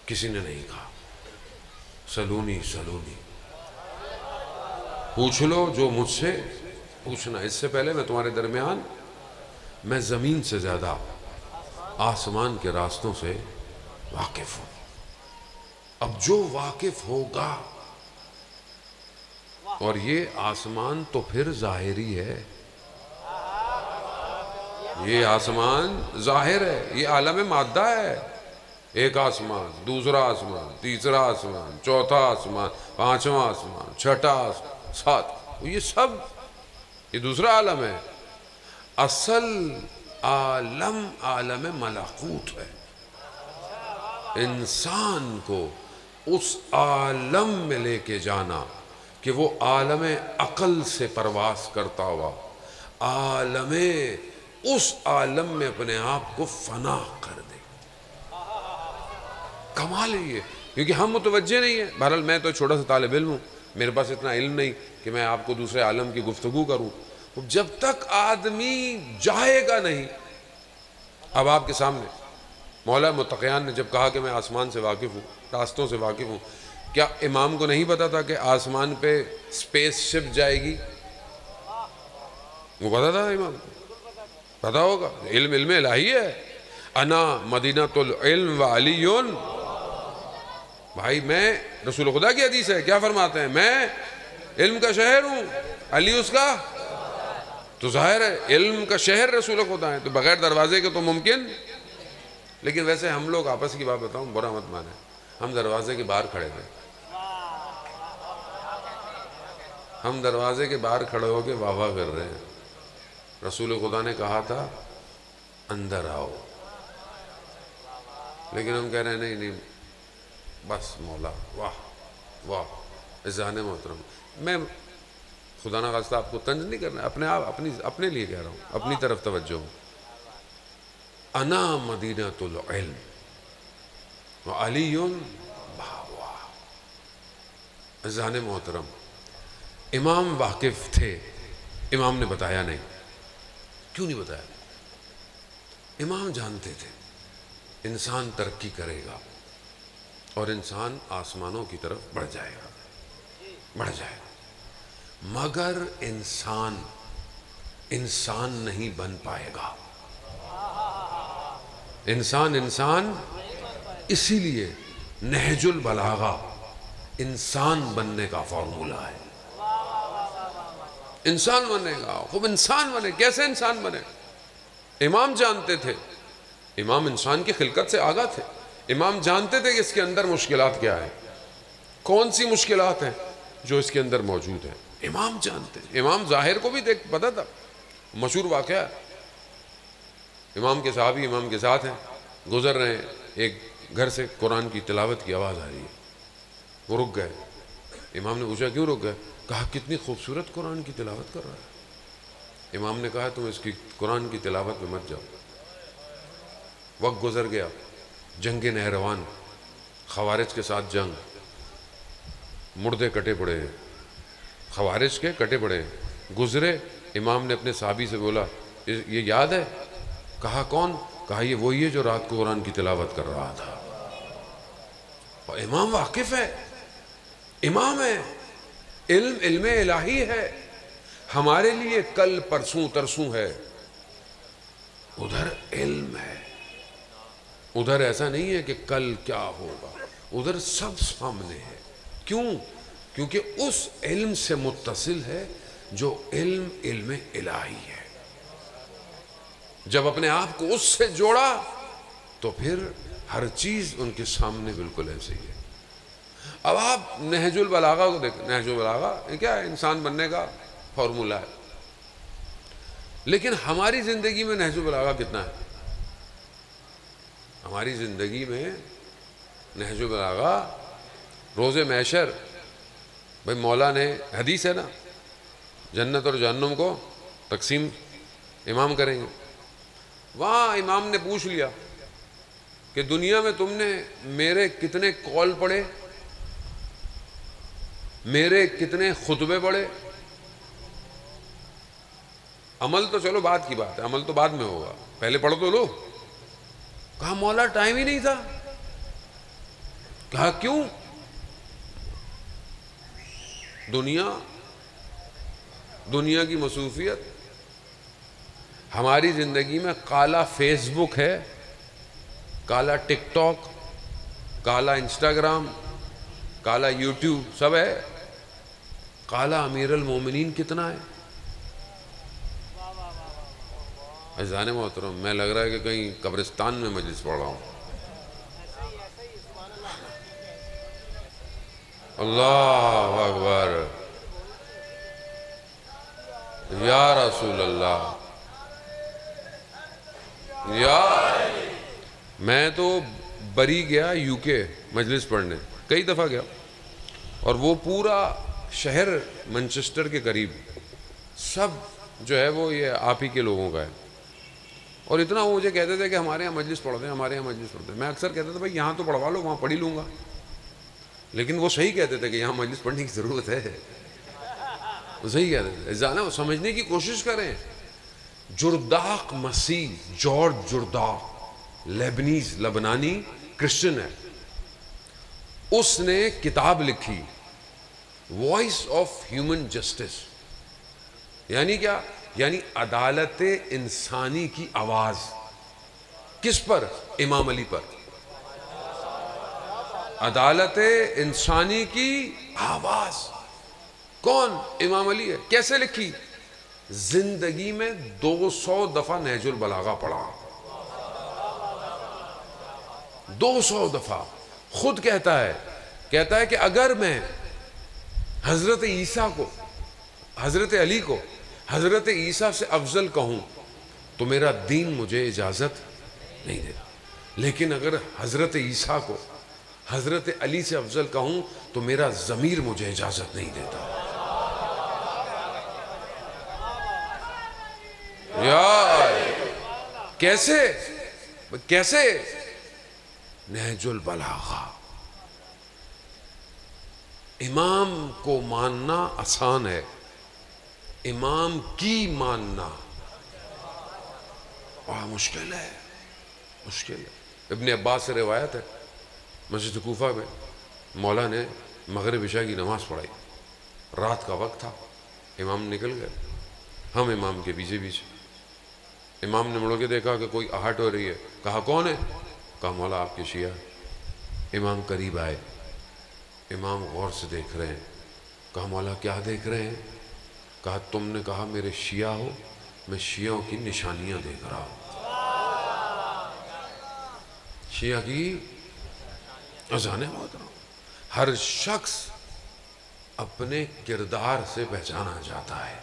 کسی نے نہیں کہا سلونی سلونی، پوچھ لو جو مجھ سے پوچھنا، اس سے پہلے میں تمہارے درمیان، میں زمین سے زیادہ آسمان کے راستوں سے واقف ہوں۔ اب جو واقف ہوگا، اور یہ آسمان تو پھر ظاہری ہے، یہ آسمان ظاہر ہے، یہ عالم مادہ ہے۔ ایک آسمان، دوسرا آسمان، تیسرا آسمان، چوتھا آسمان، پانچواں آسمان، چھٹا آسمان، سات، یہ سب یہ دوسرا عالم ہے۔ اصل عالم عالم ملکوت ہے۔ انسان کو اس عالم میں لے کے جانا کہ وہ عالم عقل سے پرواز کرتا ہوا اس عالم میں اپنے آپ کو فنا کر دے۔ کمال ہے یہ، کیونکہ ہم متوجہ نہیں ہیں۔ بہرحال میں تو چھوٹا سا طالب علم ہوں، میرے پاس اتنا علم نہیں کہ میں آپ کو دوسرے عالم کی گفتگو کروں۔ جب تک آدمی جائے گا نہیں، اب آپ کے سامنے مولا متقیان نے جب کہا کہ میں آسمان سے واقف ہوں، راستوں سے واقف ہوں، کیا امام کو نہیں پتا تھا کہ آسمان پہ سپیس شپ جائے گی؟ وہ پتا تھا امام کو؟ پتا ہوگا، علم الہی ہے۔ انا مدینۃ العلم و علی، بھائی میں، رسول خدا کی حدیث ہے، کیا فرماتے ہیں؟ میں علم کا شہر ہوں، علی اس کا، تو ظاہر ہے علم کا شہر رسول خدا ہے، تو بغیر دروازے کے تو ممکن۔ لیکن ویسے ہم لوگ آپس کی بات بتاؤں، برا مت مانے، ہم دروازے کے باہر کھڑے تھے، ہم دروازے کے باہر کھڑے ہو کے واہ واہ کر رہے ہیں۔ رسول خدا نے کہا تھا اندر آؤ، لیکن ہم کہہ رہے ہیں نہیں بس مولا، واہ واہ۔ عزیزان محترم، میں خدا نہ خواستہ آپ کو طنز نہیں کرنا، اپنے لیے کہہ رہا ہوں، اپنی طرف توجہ ہوں۔ انا مدینۃ العلم وعلی بابا۔ عزیزان محترم، امام واقف تھے، امام نے بتایا نہیں۔ کیوں نہیں بتایا؟ امام جانتے تھے انسان ترقی کرے گا اور انسان آسمانوں کی طرف بڑھ جائے گا، مگر انسان نہیں بن پائے گا۔ انسان اسی لیے نہج البلاغہ انسان بننے کا فارمولہ ہے۔ انسان بنے گا، خوب انسان بنے۔ کیسے انسان بنے؟ امام جانتے تھے، امام انسان کی خلقت سے آگاہ تھے، امام جانتے تھے کہ اس کے اندر مشکلات کیا ہیں، کون سی مشکلات ہیں جو اس کے اندر موجود ہیں، امام جانتے ہیں۔ امام ظاہر کو بھی پتا تھا۔ مشہور واقعہ ہے، امام کے صحابی امام کے ساتھ ہیں، گزر رہے ہیں، ایک گھر سے قرآن کی تلاوت کی آواز آ رہی ہے، وہ رک گئے۔ امام نے پوچھا کیوں رک گئے؟ کہا کتنی خوبصورت قرآن کی تلاوت کر رہا ہے۔ امام نے کہا تم اس کی قرآن کی تلاوت میں مت جاؤ۔ وقت گزر گیا، جنگ نہروان، خوارج کے ساتھ جنگ، مردے کٹے پڑے ہیں، خوارج کے کٹے پڑے ہیں، گزرے۔ امام نے اپنے صحابی سے بولا یہ یاد ہے؟ کہا کون؟ کہا یہ وہی ہے جو رات کو قرآن کی تلاوت کر رہا تھا۔ اور امام واقف ہے، امام ہے، علم الہی ہے۔ ہمارے لیے کل پرسوں ترسوں ہے، ادھر علم ہے۔ ادھر ایسا نہیں ہے کہ کل کیا ہوگا، ادھر سب سامنے ہے۔ کیوں؟ کیونکہ اس علم سے متصل ہے جو علم الہی ہے۔ جب اپنے آپ کو اس سے جوڑا تو پھر ہر چیز ان کے سامنے بالکل ایسے ہی ہے۔ اب آپ نہج البلاغہ کو دیکھیں، نہج البلاغہ یہ کیا ہے؟ انسان بننے کا فارمولہ ہے۔ لیکن ہماری زندگی میں نہج البلاغہ کتنا ہے؟ ہماری زندگی میں نہج البلاغہ روز محشر، بھئی مولا نے، حدیث ہے نا، جنت اور جہنم کو تقسیم امام کریں گے۔ وہاں امام نے پوچھ لیا کہ دنیا میں تم نے میرے کتنے کال پڑھے، میرے کتنے خطبے پڑھے؟ عمل تو چلو بعد کی بات ہے، عمل تو بعد میں ہوگا، پہلے پڑھ تو لو۔ کہا مولا ٹائم ہی نہیں تھا، کہا کیوں؟ دنیا کی مصروفیت. ہماری زندگی میں کالا فیس بک ہے، کالا ٹک ٹاک، کالا انسٹاگرام، کالا یوٹیوب، سب ہے. کالا امیر المومنین کتنا ہے؟ عزیزان محترم، میں لگ رہا ہے کہ کہیں قبرستان میں مجلس پڑھ رہا ہوں. اللہ اکبر، یا رسول اللہ. میں تو بری گیا یو کے مجلس پڑھنے، کئی دفعہ گیا، اور وہ پورا شہر مانچسٹر کے قریب سب جو ہے وہ یہ آپ ہی کے لوگوں کا ہے. اور اتنا وہ مجھے کہتے تھے کہ ہمارے یہاں مجلس پڑھتے ہیں، ہمارے یہاں مجلس پڑھتے ہیں. میں اکثر کہتا تھا بھائی یہاں تو پڑھوا لو، وہاں پڑھ ہی لوں گا. لیکن وہ صحیح کہتے تھے کہ یہاں مجلس پڑھنے کی ضرورت ہے. وہ صحیح کہتے تھے. جانا وہ سمجھنے کی کوشش کریں. جرداق مسیح، جارج جرداق، لبنانی کرسچن ہے. اس نے کتاب لکھی وائس آف ہیومن جسٹس. یعنی کیا؟ یعنی عدالت انسانی کی آواز. کس پر؟ امام علی پر. عدالت انسانی کی آواز کون؟ امام علی ہے. کیسے لکھی؟ زندگی میں 200 دفعہ نہج البلاغہ پڑھا. 200 دفعہ. خود کہتا ہے کہ اگر میں حضرت عیسیٰ کو، حضرت علی کو حضرت عیسیٰ سے افضل کہوں تو میرا دین مجھے اجازت نہیں دیتا، لیکن اگر حضرت عیسیٰ کو حضرت علی سے افضل کہوں تو میرا ضمیر مجھے اجازت نہیں دیتا. یار کیسے نہج البلاغہ. امام کو ماننا آسان ہے، امام کی ماننا بڑا مشکل ہے. ابن عباس سے روایت ہے، مسجد کوفہ میں مولا نے مغرب عشاء کی نماز پڑھائی. رات کا وقت تھا، امام نکل گئے، ہم امام کے پیچھے. امام نے مڑ کے دیکھا کہ کوئی آہٹ ہو رہی ہے. کہا کون ہے؟ کہا مولا آپ کے شیعہ. امام قریب آئے، امام غور سے دیکھ رہے ہیں. کہا مولا کیا دیکھ رہے ہیں؟ کہا تم نے کہا میرے شیعہ ہو، میں شیعوں کی نشانیاں دیکھ رہا ہوں. شیعہ کی اذانیں بہت. ہر شخص اپنے کردار سے پہچانا جاتا ہے.